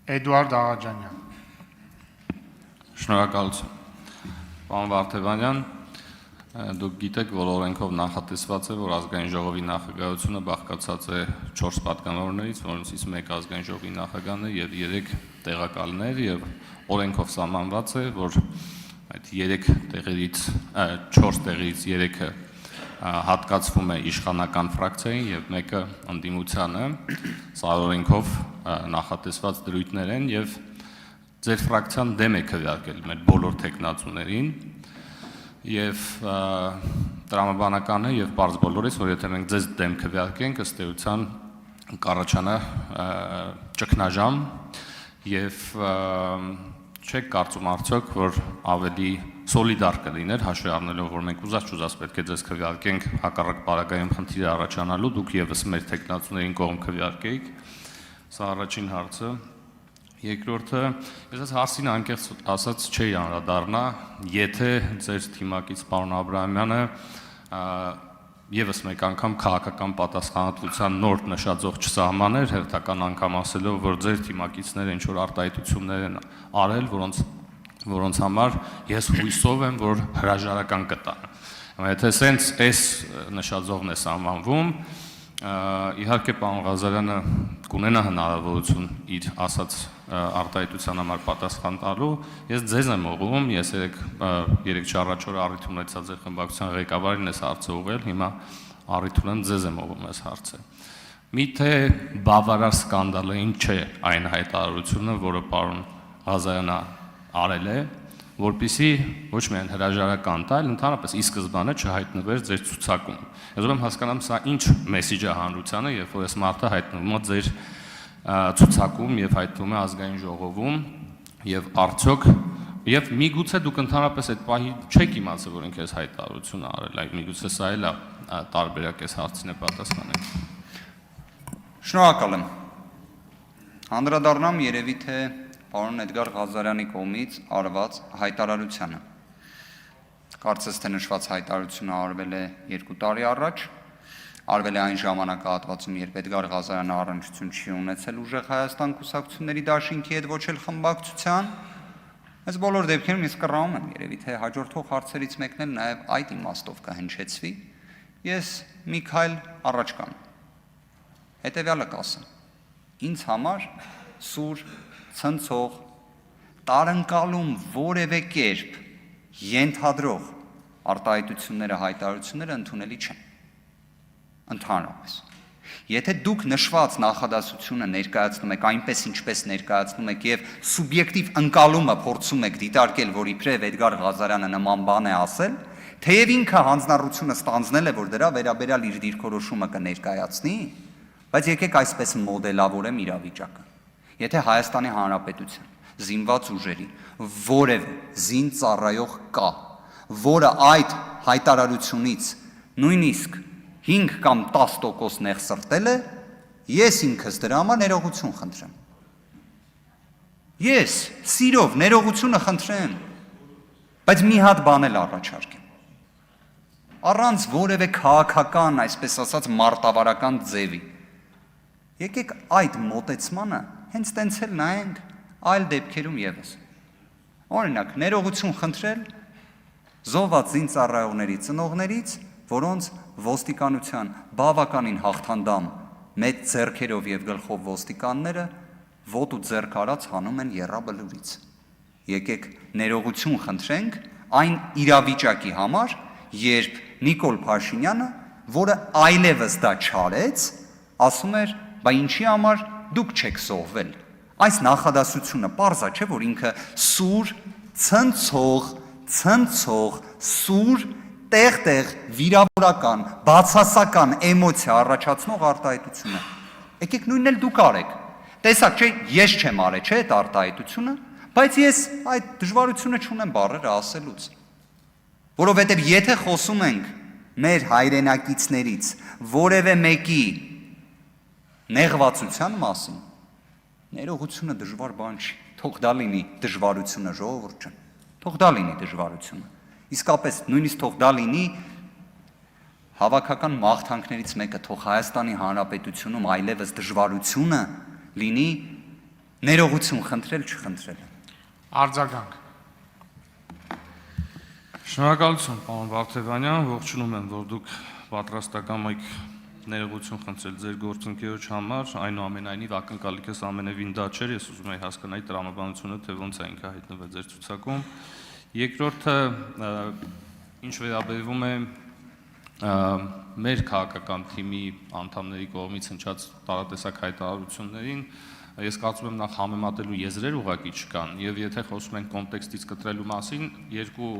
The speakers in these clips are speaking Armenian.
Էդուարդ Աղաջանյան։ Շնորհակալություն։ Պարոն Վարդևանյան, դուք գիտեք, որ օրենքով նախատեսված է, որ ազգային ժողովի նախագահությունը բաղկացած է 4 պատգամավորներից, որոնցից 1 ազգային ժողովի նախագահն է եւ 3 տեղակալներ, եւ օրենքով սահմանված է, որ այդ 3 տեղերից 4 տեղից 3-ը հատկացվում է իշխանական ֆրակցիային եւ մեկը ընդդիմությանը, սա օրենքով նախատեսված դրույթներ են եւ ձեր ֆրակցիան դեմ է քվեարկել մեր բոլոր տեխնացուներին եւ տրամաբանական է եւ բարձ բոլորից, որ եթե մենք ձեզ դեմ քվեարկենք, ըստ էության կառաջանա ճգնաժամ եւ չեք կարծում արդյոք, որ ավելի սոլիդար կլիներ, հաշվի առնելով, որ մենք ուզած պետք է ձեզ քվեարկենք հակառակ պարագայում խնդիրը առաջանալու, դուք եւս մեր տեխնացուներին կողմ քվեարկեիք։ Սա առաջին հարցը։ Երկրորդը, ես այս հարցին անկեղծ ասած չի անդրադառնա, եթե ձեր թիմակից պարոն Աբրահամյանը եւս մեկ անգամ քաղաքական պատասխանատվության նոր նշաձող չսահմաներ, հերթական անգամ ասելով, որ ձեր թիմակիցները ինչ որ արտահայտություններ են արել, որոնց համար ես հույսով եմ, որ հրաժարական կտան։ Եթե սենց այս նշաձողն է սահմանվում, իհարկե պարոն Ղազարյանը կունենա հնարավորություն իր ասած արտահայտության համար պատասխան տալու, ես ձեզ եմ ուղղում, ես երեք առաջ օրը առիթ ունեցա ձեր խմբակցության ղեկավարին այս հարցը ուղղել, հիմա առիթ ունեմ ձեզ եմ ուղղում այս հարցը։ Միթե բավարար սկանդալային չէ այն հայտարարությունը, որը պարոն Ղազարյանը արել է, որպեսզի ոչ միայն հրաժարական տա, այլ ընդհանրապես ի սկզբանե չհայտնվեր ձեր ցուցակում։ Ես ուրեմն հասկանամ, սա ինչ մեսիջ է հանրությանը, երբ որ այս մարդը հայտնվում է ձեր ցուցակում եւ հայտնվում է ազգային ժողովում եւ արդյոք եւ միգուցե դուք ընդհանրապես այդ պահի չեք իմացել, որ ինքը այս հայտարարությունը արել, այլ միգուցե սա էլ է տարբերակ այս հարցին է պատասխանել։ Շնորհակալ եմ։ Անդրադառնամ երևի թե պարոն Էդգար Ղազարյանի կողմից արված հայտարարությանը։ Կարծես թե նշված հայտարարությունը արվել է 2 տարի առաջ, արվել է այն ժամանակահատվածում, երբ Էդգար Ղազարյանը առնչություն չի ունեցել ուժեղ Հայաստան կուսակցությունների դաշինքի հետ, ոչ էլ խմբակցության։ Այս բոլոր դեպքերում ես կռահում եմ, երևի թե հաջորդող հարցերից մեկն էլ նաև այդ իմաստով կհնչեցվի։ Ես մի քայլ առաջ կամ հետևյալը կասեմ։ Ինձ համար սուր ցնցող, տարընկալում որևէ կերպ ենթադրող արտահայտությունները, հայտարարությունները ընդունելի չեն։ Ընդհանրապես։ Եթե դուք նշված նախադասությունը ներկայացնում եք այնպես, ինչպես ներկայացնում եք եւ սուբյեկտիվ ընկալումը փորձում եք դիտարկել, որ իբրև Էդգար Ղազարյանը նման բան է ասել, թեև ինքը հանձնառությունը ստանձնել է, որ դրա վերաբերյալ իր դիրքորոշումը կներկայացնի, բայց եկեք այսպես մոդելավորեմ իրավիճակը։ Եթե Հայաստանի Հանրապետության զինված ուժերի որևէ զինծառայող կա, որը այդ հայտարարությունից նույնիսկ 5 կամ 10% նեղսրտել է, ես ինքս դրա համար ներողություն խնդրեմ։ Ես սիրով ներողությունը խնդրեմ, բայց մի հատ բան էլ առաջարկեմ։ Առանց որևէ քաղաքական, այսպես ասած, մարտավարական ձևի։ Եկեք այդ մոտեցմանը հենց տենց էլ նայենք այլ դեպքերում եւս։ Օրինակ, ներողություն խնդրել զոհված զինծառայողների ծնողներից, որոնց ոստիկանության բավականին հաղթանդամ մեծ ձեռքերով եւ գլխով ոստիկանները ոտու ձեռք արած հանում են եռաբլուրից։ Եկեք ներողություն խնդրենք այն իրավիճակի համար, երբ Նիկոլ Փաշինյանը, որը այլևս դա չարեց, ասում էր, բա ինչի համար դուք չեք զոհվել։ Այս նախադասությունը պարզ է, չէ՞, որ ինքը սուր, ցնցող, սուր, տեղ-տեղ վիրավորական, բացասական էմոցիա առաջացնող արտահայտություն է։ Եկեք նույնն էլ դուք արեք։ Տեսակ, չէ, ես չեմ արել, չէ, այդ արտահայտությունը, բայց ես այդ դժվարությունը չունեմ բառերը ասելուց։ Որովհետև եթե խոսում ենք մեր հայրենակիցներից որևէ մեկի նեղվածության մասին, ներողությունը դժվար բան չի, թող դա լինի դժվարությունը, ժողովուրդ ջան, թող դա լինի դժվարությունը, իսկապես նույնիսկ թող դա լինի հավաքական մաղթանքներից մեկը, թող Հայաստանի Հանրապետությունում այլևս դժվարությունը լինի Ներողություն խնդրել, չխնդրել։ Արձագանք։ Շնորհակալություն, պարոն Վարդևանյան, ողջունում եմ, որ դուք պատրաստական եք ներողություն խնդրել ձեր գործընկերոջ համար, այնուամենայնիվ ակնկալիքս ամենևին դա չէր, ես ուզում եի հասկանալ տրամաբանությունը, թե ոնց է ինքը հայտնվել ձեր ցուցակում։ Երկրորդը, ինչ վերաբերվում է մեր քաղաքական թիմի անդամների կողմից հնչած տարատեսակ հայտարարություններին, ես կարծում եմ նախ համեմատելու եզրեր ուղղակի չկան, եւ եթե խոսում ենք կոնտեքստից կտրելու մասին, երկու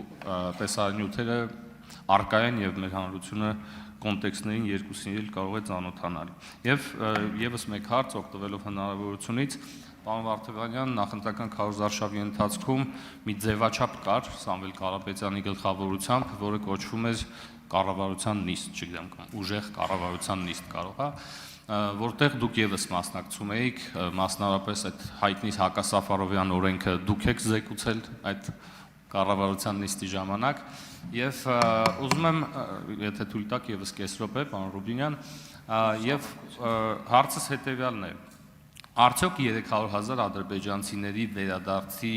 տեսանյութերը առկա են եւ մեր հանրությունը կոնտեքստներին երկուսին էլ կարող է ծանոթանալ։ Եվ եւս մեկ հարց օգտվելով հնարավորությունից, պարոն Վարդևանյան, նախընտրական քարոզարշավի ընթացքում մի ձևաչափ կար Սամվել Կարապետյանի գլխավորությամբ, որը կոչվում էր կառավարության նիստ, չգիտեմ, ուժեղ կառավարության նիստ կարող է, որտեղ դուք եւս մասնակցում եք, մասնավորապես այդ հայտնի Հակասաֆարովյան օրենքը դուք եք զեկուցել այդ կառավարության նիստի ժամանակ, եւ ուզում եմ, եթե թույլ տաք, եւս կես րոպե, պարոն Ռուբինյան, եւ հարցս հետեւյալն է. Արդյոք 300,000 ադրբեջանցիների վերադարձի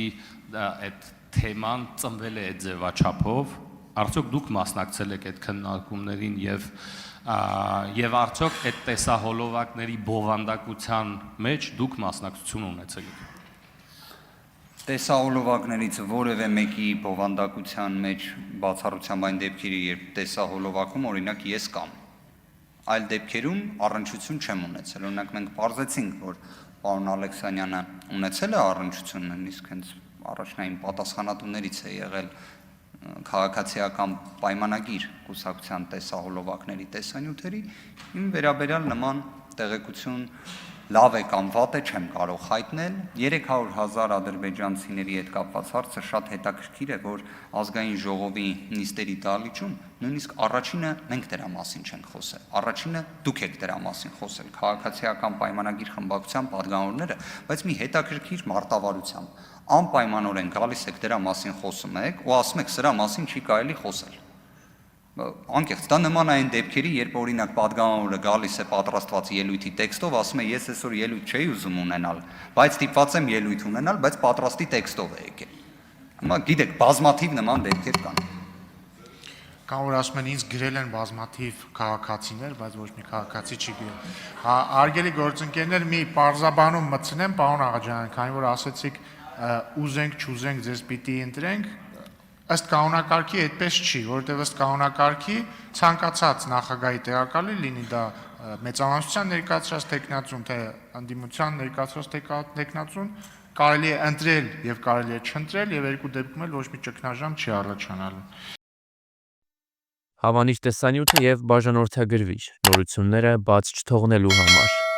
այդ թեման ծնվել է այդ ձևաչափով, արդյոք դուք մասնակցել եք այդ քննարկումներին եւ արդյոք այդ տեսահոլովակների բովանդակության մեջ դուք մասնակցություն ունեցել եք։ Տեսահոլովակներից որևէ մեկի բովանդակության մեջ բացառությամբ այն դեպքերի, երբ տեսահոլովակում օրինակ ես կամ այլ դեպքերում առնչություն չեմ ունեցել։ Օրինակ մենք պարզեցինք, որ պարոն Ալեքսանյանը ունեցել է առնչություն, նույնիսկ հենց առաջնային պատասխանատուներից է եղել քաղաքացիական պայմանագիր կուսակցության տեսահոլովակների տեսանյութերի, իմ վերաբերյալ նման տեղեկություն լավ է կամ վատ է չեմ կարող հայտնել։ 300,000 ադրբեջանցիների հետ կապված հարցը շատ հետաքրքիր է, որ ազգային ժողովի նիստերի դահլիճում նույնիսկ առաջինը մենք դրա մասին չենք խոսել։ Առաջինը դուք եք դրա մասին խոսել, քաղաքացիական պայմանագիր խմբակցության падգամավորները, բայց մի հետաքրքիր մարտավարությամբ անպայմանորեն գալիս եք դրա մասին խոսում եք ու ասում եք սրա մասին չի կարելի խոսել։ Անկեղծ, դա նման այն դեպքերի, երբ օրինակ падգամավորը գալիս է պատրաստված ելույթի տեքստով, ասում է ես այսօր ելույթ չէի ուզում ունենալ, բայց ստիպված եմ ելույթ ունենալ, բայց պատրաստի տեքստով է եկել։ Հիմա գիտեք, բազմաթիվ նման դեպքեր կան։ Կամ որ ասում են ինձ գրել են բազմաթիվ քաղաքացիներ, բայց ոչ մի քաղաքացի չի գրել։ Հարգելի գործընկերներ, մի պարզաբանում մտցնեմ, պարոն Աղաջանյան, քանի որ ասեցիք ուզենք, չուզենք, ձեզ պիտի ընտրենք, ըստ կանոնակարգի այդպես չի, որովհետև ըստ կանոնակարգի ցանկացած նախագահի տեղակալի լինի դա մեծամասնության ներկայացրած տեխնացուն, թե ընդդիմության ներկայացրած տեխնացուն, կարելի է ընտրել եւ կարելի է չընտրել եւ երկու դեպքում էլ ոչ մի ճգնաժամ չի առաջանալու։ Հավանիչ տեսանյութը եւ բաժանորդագրվիչ նորությունները բաց չթողնելու համար